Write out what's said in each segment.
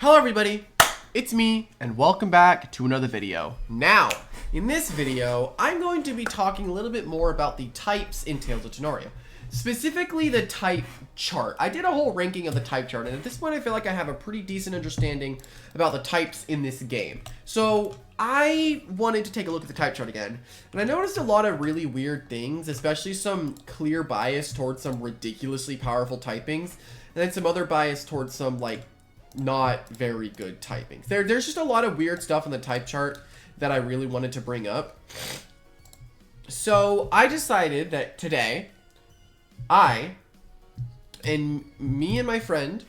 Hello everybody, it's me, and welcome back to another video. Now, in this video, I'm going to be talking a little bit more about the types in Tales of Tanorio. Specifically the type chart. I did a whole ranking of the type chart, and at this point I feel like I have a pretty decent understanding about the types in this game. So I wanted to take a look at the type chart again, and I noticed a lot of really weird things, especially some clear bias towards some ridiculously powerful typings, and then some other bias towards some, like, not very good typings. There's just a lot of weird stuff in the type chart that I really wanted to bring up. So I decided that today, me and my friend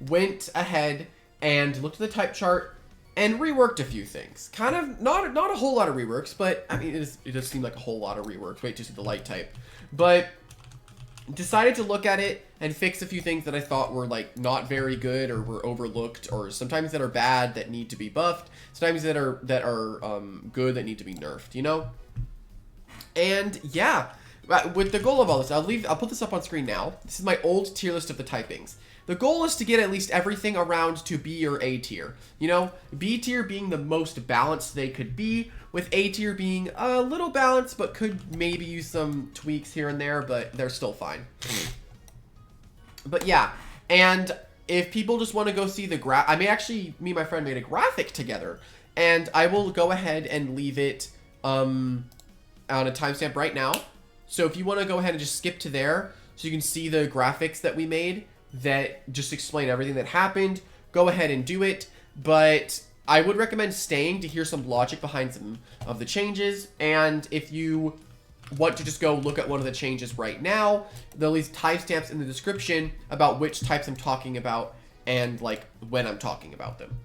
went ahead and looked at the type chart and reworked a few things. Kind of, not a whole lot of reworks, but I mean, it does seem like a whole lot of reworks. Wait to see the light type. But decided to look at it and fix a few things that I thought were, like, not very good or were overlooked, or sometimes that are bad that need to be buffed, sometimes that are good that need to be nerfed, you know? And yeah, with the goal of all this, I'll put this up on screen now. This is my old tier list of the typings. The goal is to get at least everything around to B or A tier. You know, B tier being the most balanced they could be, with A tier being a little balanced, but could maybe use some tweaks here and there, but they're still fine. But yeah, and if people just want to go see the graph, me and my friend made a graphic together, and I will go ahead and leave it on a timestamp right now. So if you want to go ahead and just skip to there, so you can see the graphics that we made that just explain everything that happened, go ahead and do it. But I would recommend staying to hear some logic behind some of the changes. And if you want to just go look at one of the changes right now, there'll be timestamps in the description about which types I'm talking about and, like, when I'm talking about them.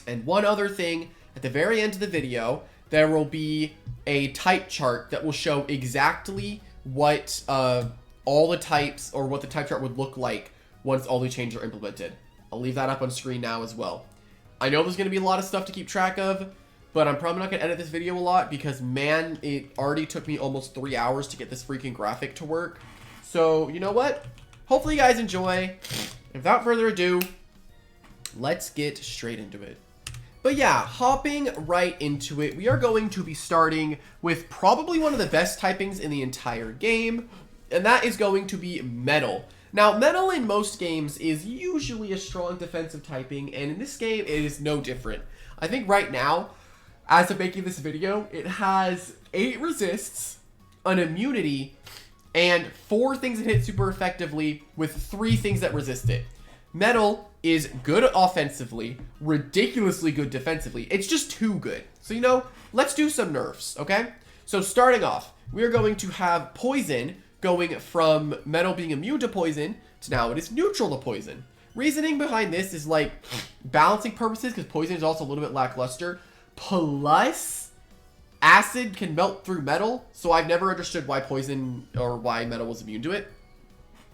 And one other thing, at the very end of the video, there will be a type chart that will show exactly what all the types, or what the type chart would look like once all the changes are implemented. I'll leave that up on screen now as well. I know there's going to be a lot of stuff to keep track of, but I'm probably not going to edit this video a lot because, man, it already took me almost 3 hours to get this freaking graphic to work. So, you know what? Hopefully you guys enjoy. Without further ado, let's get straight into it. But yeah, hopping right into it, we are going to be starting with probably one of the best typings in the entire game, and that is going to be metal. Now, metal in most games is usually a strong defensive typing, and in this game, it is no different. I think right now, as of making this video, it has 8 resists, an immunity, and 4 things that hit super effectively with 3 things that resist it. Metal is good offensively, ridiculously good defensively. It's just too good. So, you know, let's do some nerfs, okay? So starting off, we are going to have poison going from metal being immune to poison to now it is neutral to poison. Reasoning behind this is, like, balancing purposes, because poison is also a little bit lackluster. Plus, acid can melt through metal, so I've never understood why poison or why metal was immune to it.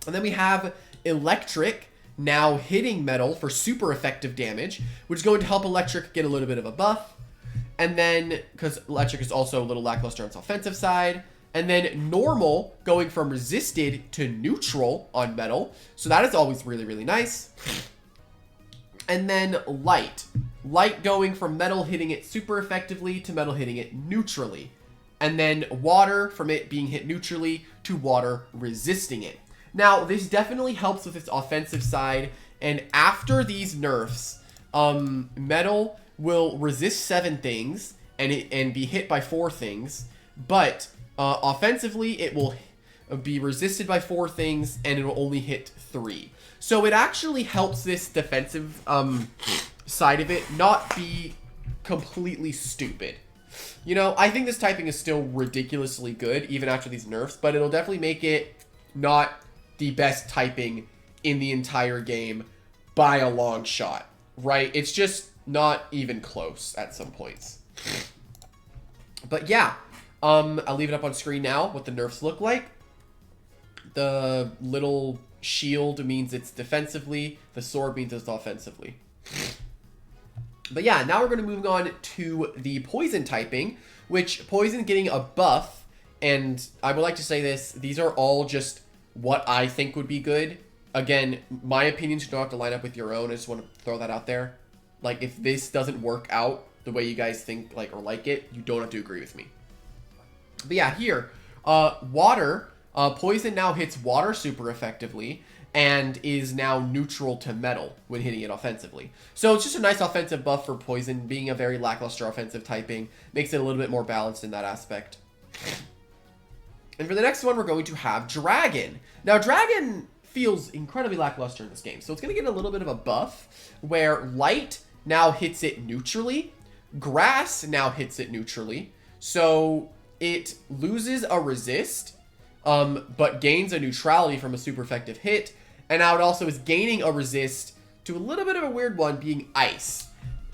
And then we have electric now hitting metal for super effective damage, which is going to help electric get a little bit of a buff. And then, because electric is also a little lackluster on its offensive side. And then normal going from resisted to neutral on metal. So that is always really, really nice. And then light. Light going from metal hitting it super effectively to metal hitting it neutrally. And then water from it being hit neutrally to water resisting it. Now, this definitely helps with its offensive side. And after these nerfs, metal will resist 7 things and be hit by 4 things. But offensively, it will be resisted by 4 things, and it will only hit 3. So it actually helps this defensive side of it not be completely stupid. You know, I think this typing is still ridiculously good, even after these nerfs, but it'll definitely make it not the best typing in the entire game by a long shot, right? It's just not even close at some points. But yeah. I'll leave it up on screen now, what the nerfs look like. The little shield means it's defensively. The sword means it's offensively. But yeah, now we're going to move on to the poison typing, which poison getting a buff. And I would like to say this, these are all just what I think would be good. again, my opinions don't have to line up with your own. I just want to throw that out there. Like, if this doesn't work out the way you guys think, like, or like it, you don't have to agree with me. But yeah, here, water, poison now hits water super effectively and is now neutral to metal when hitting it offensively. So it's just a nice offensive buff for poison, being a very lackluster offensive typing, makes it a little bit more balanced in that aspect. And for the next one, we're going to have Dragon. Now, Dragon feels incredibly lackluster in this game, so it's going to get a little bit of a buff where Light now hits it neutrally, Grass now hits it neutrally, so it loses a resist, but gains a neutrality from a super effective hit, and now it also is gaining a resist to a little bit of a weird one, being Ice.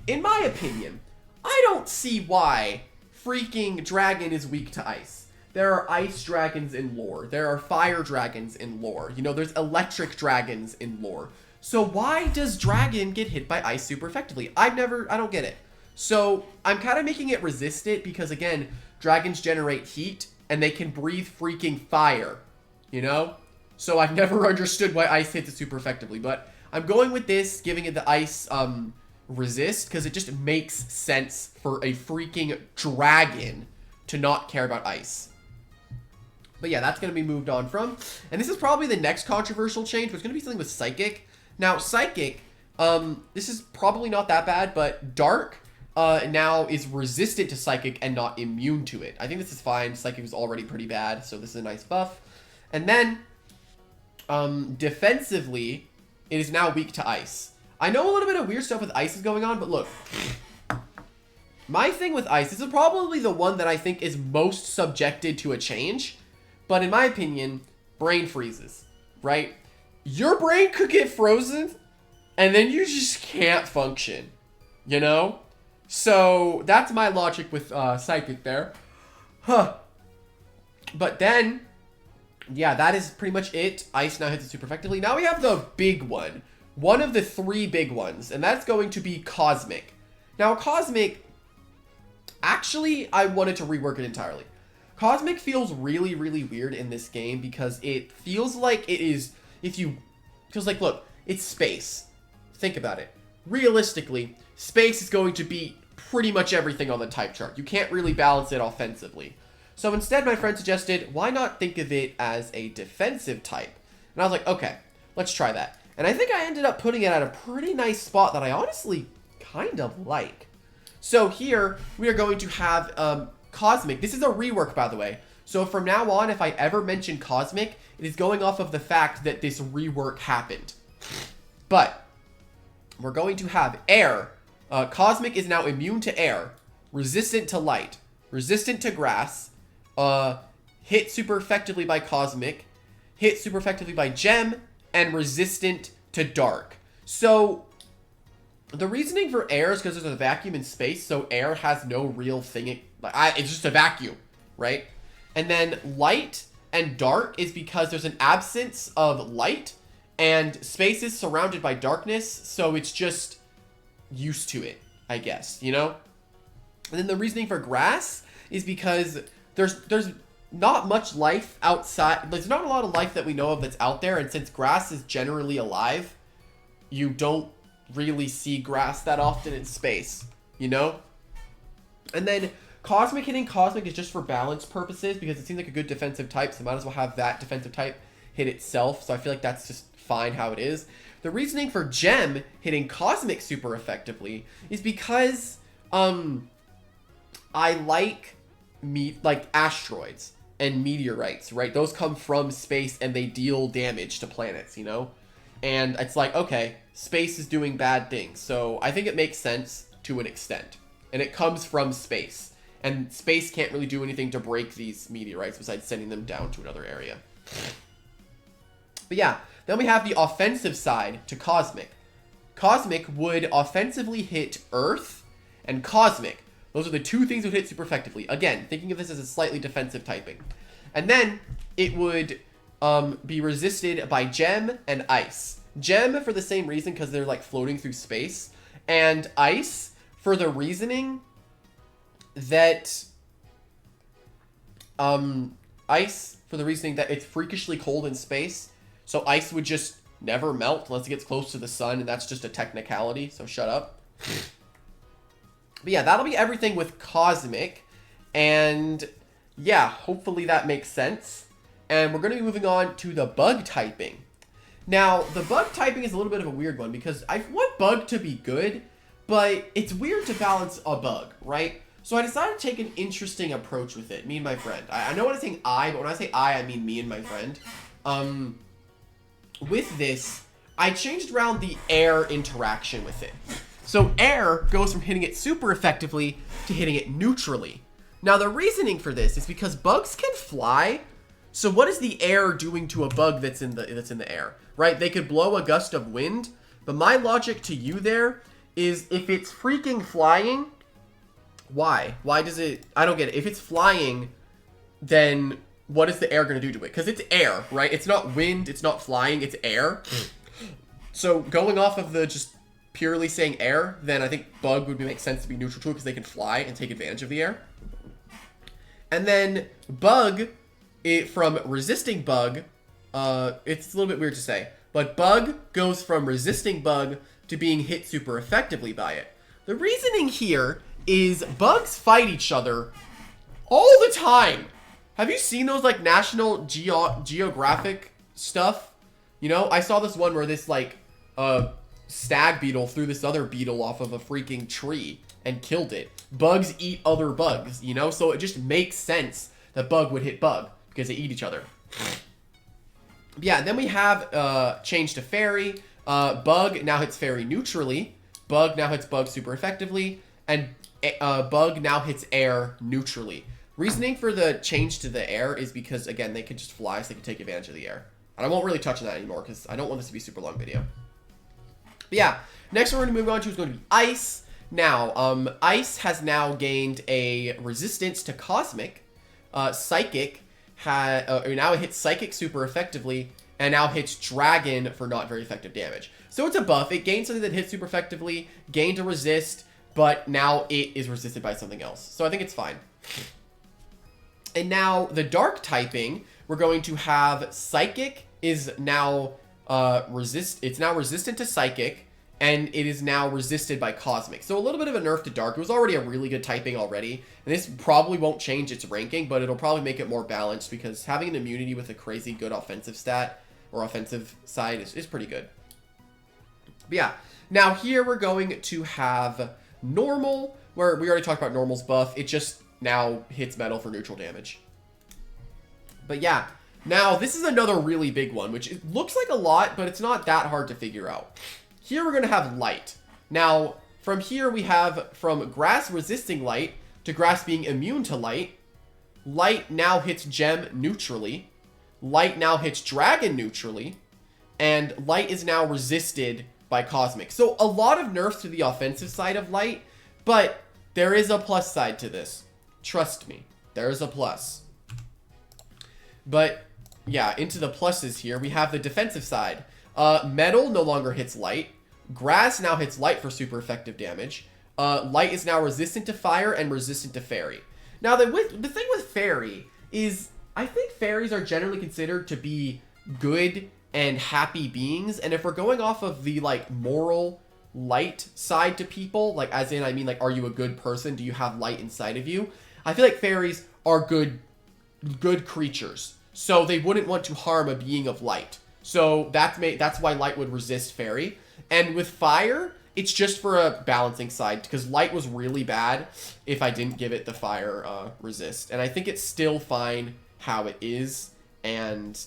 In my opinion, I don't see why freaking Dragon is weak to Ice. There are ice dragons in lore. There are fire dragons in lore. You know, there's electric dragons in lore. So why does Dragon get hit by ice super effectively? I don't get it. So I'm kind of making it resist it because, again, dragons generate heat and they can breathe freaking fire, you know? So I've never understood why ice hits it super effectively. But I'm going with this, giving it the ice resist because it just makes sense for a freaking dragon to not care about ice. But yeah, that's going to be moved on from. And this is probably the next controversial change, but it's going to be something with Psychic. Now, Psychic, this is probably not that bad, but Dark now is resistant to Psychic and not immune to it. I think this is fine. Psychic was already pretty bad, so this is a nice buff. And then, defensively, it is now weak to Ice. I know a little bit of weird stuff with Ice is going on, but look. My thing with Ice, this is probably the one that I think is most subjected to a change. But in my opinion, brain freezes, right? Your brain could get frozen, and then you just can't function, you know? So that's my logic with Psychic there. Huh. But then, yeah, that is pretty much it. Ice now hits it super effectively. Now we have the big one. One of the three big ones, and that's going to be Cosmic. Now, Cosmic, actually, I wanted to rework it entirely. Cosmic feels really, really weird in this game because it feels like it is, because like, look, it's space. Think about it. Realistically, space is going to beat pretty much everything on the type chart. You can't really balance it offensively. So instead, my friend suggested, why not think of it as a defensive type? And I was like, okay, let's try that. And I think I ended up putting it at a pretty nice spot that I honestly kind of like. So here, we are going to have, Cosmic. This is a rework, by the way. So from now on, if I ever mention Cosmic, it is going off of the fact that this rework happened. But we're going to have Air. Cosmic is now immune to air, resistant to light, resistant to grass, hit super effectively by Cosmic, hit super effectively by Gem, and resistant to dark. So the reasoning for air is because there's a vacuum in space, so air has no real thing. It's just a vacuum, right? And then light and dark is because there's an absence of light, and space is surrounded by darkness, so it's just used to it, I guess, you know? And then the reasoning for grass is because there's not much life outside. There's not a lot of life that we know of that's out there, and since grass is generally alive, you don't really see grass that often in space, you know? And then Cosmic hitting Cosmic is just for balance purposes because it seems like a good defensive type, so might as well have that defensive type hit itself. So I feel like that's just fine how it is. The reasoning for Gem hitting Cosmic super effectively is because I like asteroids and meteorites, right? Those come from space and they deal damage to planets, you know? And it's like, okay, space is doing bad things. So I think it makes sense to an extent. And it comes from space. And space can't really do anything to break these meteorites besides sending them down to another area. But yeah, then we have the offensive side to Cosmic. Cosmic would offensively hit Earth and Cosmic. Those are the two things that would hit super effectively. Again, thinking of this as a slightly defensive typing. And then it would be resisted by Gem and Ice. Gem for the same reason because they're like floating through space. And Ice for the reasoning that Ice for the reasoning that it's freakishly cold in space, so Ice would just never melt unless it gets close to the sun, and that's just a technicality, so shut up. But yeah, that'll be everything with Cosmic. And yeah, hopefully that makes sense. And we're going to be moving on to the bug typing. Now, the bug typing is a little bit of a weird one because I want bug to be good, but it's weird to balance a bug, right? So I decided to take an interesting approach with it, me and my friend. I know when I'm saying I, but when I say I mean me and my friend. With this, I changed around the air interaction with it. So air goes from hitting it super effectively to hitting it neutrally. Now the reasoning for this is because bugs can fly. So what is the air doing to a bug that's in the air, right? They could blow a gust of wind, but my logic to you there is if it's freaking flying, why? Why does it? I don't get it. If it's flying, then what is the air going to do to it? Because it's air, right? It's not wind. It's not flying. It's air. So going off of the just purely saying air, then I think bug would make sense to be neutral to it because they can fly and take advantage of the air. And then bug, from resisting bug, it's a little bit weird to say, but bug goes from resisting bug to being hit super effectively by it. The reasoning here is bugs fight each other all the time. Have you seen those like National Geographic stuff? You know, I saw this one where this like stag beetle threw this other beetle off of a freaking tree and killed it. Bugs eat other bugs, you know? So it just makes sense that bug would hit bug because they eat each other. Yeah, then we have change to fairy. Bug now hits fairy neutrally. Bug now hits bug super effectively. And bug now hits air neutrally. Reasoning for the change to the air is because, again, they can just fly, so they can take advantage of the air. And I won't really touch on that anymore because I don't want this to be a super long video. But yeah, next one we're going to move on to is going to be ice. Now, ice has now gained a resistance to cosmic. Psychic now it hits psychic super effectively, and now hits dragon for not very effective damage. So it's a buff. It gained something that hits super effectively, gained a resist, but now it is resisted by something else. So I think it's fine. And now the dark typing, we're going to have psychic is now it's now resistant to psychic, and it is now resisted by cosmic. So a little bit of a nerf to dark. It was already a really good typing already, and this probably won't change its ranking, but it'll probably make it more balanced because having an immunity with a crazy good offensive stat or offensive side is pretty good. But yeah, now here we're going to have normal, where we already talked about normal's buff. It just now hits metal for neutral damage. But yeah, now this is another really big one, which it looks like a lot, but it's not that hard to figure out. Here we're going to have light. Now, from here we have from grass resisting light to grass being immune to light. Light now hits gem neutrally. Light now hits dragon neutrally. And light is now resisted by cosmic. So a lot of nerfs to the offensive side of light, but there is a plus side to this. Trust me, there is a plus. But yeah, into the pluses here, we have the defensive side. Metal no longer hits light. Grass now hits light for super effective damage. Light is now resistant to fire and resistant to fairy. Now, the thing with fairy is I think fairies are generally considered to be good and happy beings. And if we're going off of the like moral light side to people, like as in, I mean, like, are you a good person? Do you have light inside of you? I feel like fairies are good creatures. So they wouldn't want to harm a being of light. So that's why light would resist fairy. And with fire, it's just for a balancing side because light was really bad if I didn't give it the fire resist. And I think it's still fine how it is. And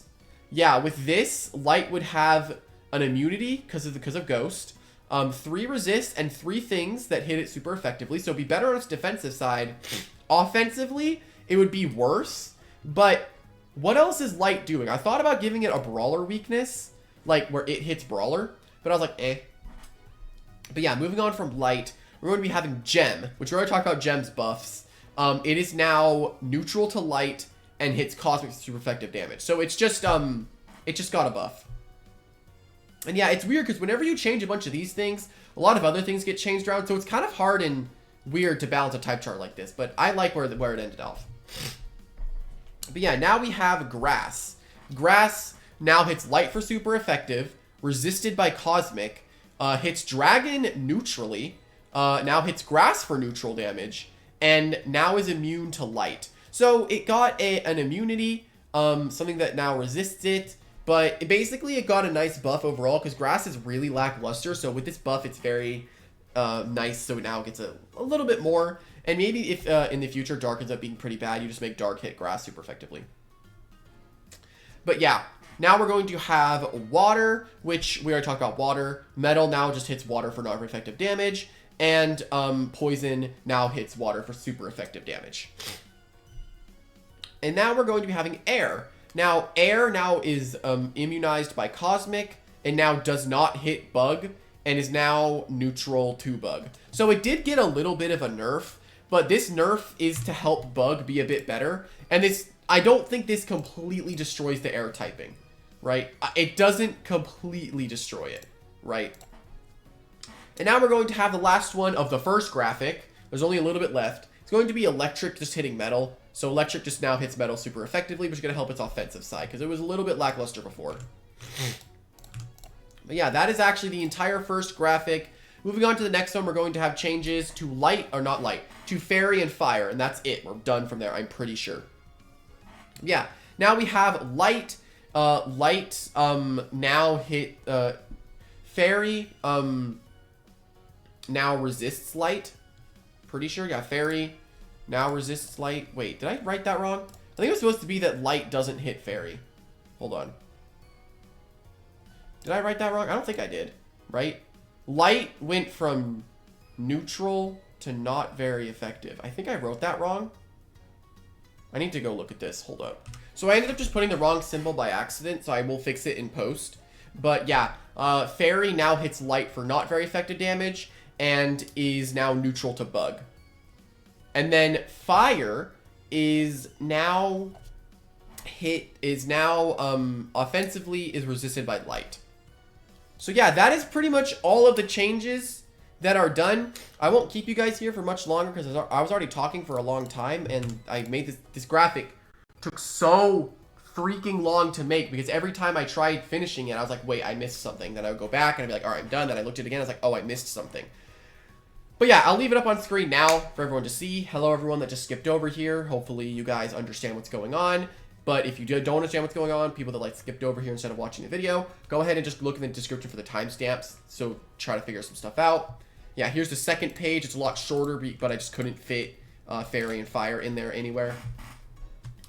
yeah, with this, light would have an immunity because of ghost. 3 resist and 3 things that hit it super effectively. So it'd be better on its defensive side. Offensively, it would be worse. But what else is light doing? I thought about giving it a brawler weakness, like where it hits brawler. But I was like, eh. But yeah, moving on from light, we're going to be having gem, which we already talked about gem's buffs. It is now neutral to light and hits cosmic super effective damage. So it's just, it just got a buff. And yeah, it's weird because whenever you change a bunch of these things, a lot of other things get changed around. So it's kind of hard and weird to balance a type chart like this. But I like where it ended off. But yeah, now we have grass. Grass now hits light for super effective, resisted by cosmic, hits dragon neutrally, now hits grass for neutral damage, and now is immune to light. So it got an immunity, something that now resists it, but basically it got a nice buff overall because grass is really lackluster. So with this buff, it's very nice. So it now gets a little bit more. And maybe if in the future dark ends up being pretty bad, you just make dark hit grass super effectively. But yeah, now we're going to have water, which we already talked about water. Metal now just hits water for not very effective damage. And poison now hits water for super effective damage. And now we're going to be having air. Now, air now is immunized by cosmic and now does not hit bug and is now neutral to bug. So it did get a little bit of a nerf, but this nerf is to help bug be a bit better. And this, I don't think this completely destroys the air typing, right? It doesn't completely destroy it, right? And now we're going to have the last one of the first graphic. There's only a little bit left. It's going to be electric just hitting metal. So electric just now hits metal super effectively, which is going to help its offensive side because it was a little bit lackluster before. But yeah, that is actually the entire first graphic. Moving on to the next one, we're going to have changes to light, or not light, to fairy and fire. And that's it. We're done from there, I'm pretty sure. Yeah, now we have light. Light now hit fairy now resists light. Pretty sure. Yeah, fairy now resists light. Wait, did I write that wrong? I think it was supposed to be that light doesn't hit fairy. Hold on. Did I write that wrong? I don't think I did. Right? Light went from neutral to not very effective. I think I wrote that wrong. I need to go look at this. Hold up. So I ended up just putting the wrong symbol by accident, so I will fix it in post. But yeah, fairy now hits light for not very effective damage and is now neutral to bug. And then fire is now offensively is resisted by light. So yeah, that is pretty much all of the changes that are done. I won't keep you guys here for much longer because I was already talking for a long time, and I made this graphic took so freaking long to make because every time I tried finishing it, I was like, wait, I missed something. Then I would go back and I'd be like, all right, I'm done. Then I looked at it again. I was like, oh, I missed something. But yeah, I'll leave it up on screen now for everyone to see. Hello, everyone that just skipped over here. Hopefully you guys understand what's going on. But if you don't understand what's going on, people that like skipped over here instead of watching the video, go ahead and just look in the description for the timestamps. So try to figure some stuff out. Yeah, here's the second page. It's a lot shorter, but I just couldn't fit fairy and fire in there anywhere.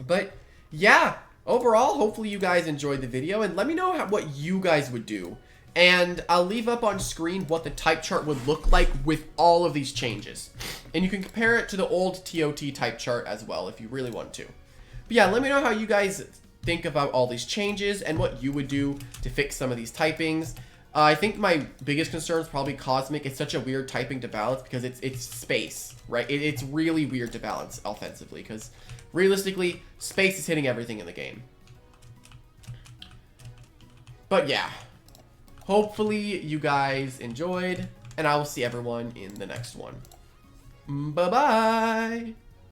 But yeah, overall, hopefully you guys enjoyed the video, and let me know what you guys would do. And I'll leave up on screen what the type chart would look like with all of these changes. And you can compare it to the old TOT type chart as well if you really want to. But yeah, let me know how you guys think about all these changes and what you would do to fix some of these typings. I think my biggest concern is probably Cosmic. It's such a weird typing to balance because it's space, right? It's really weird to balance offensively because realistically, space is hitting everything in the game. But yeah, hopefully you guys enjoyed, and I will see everyone in the next one. Bye-bye!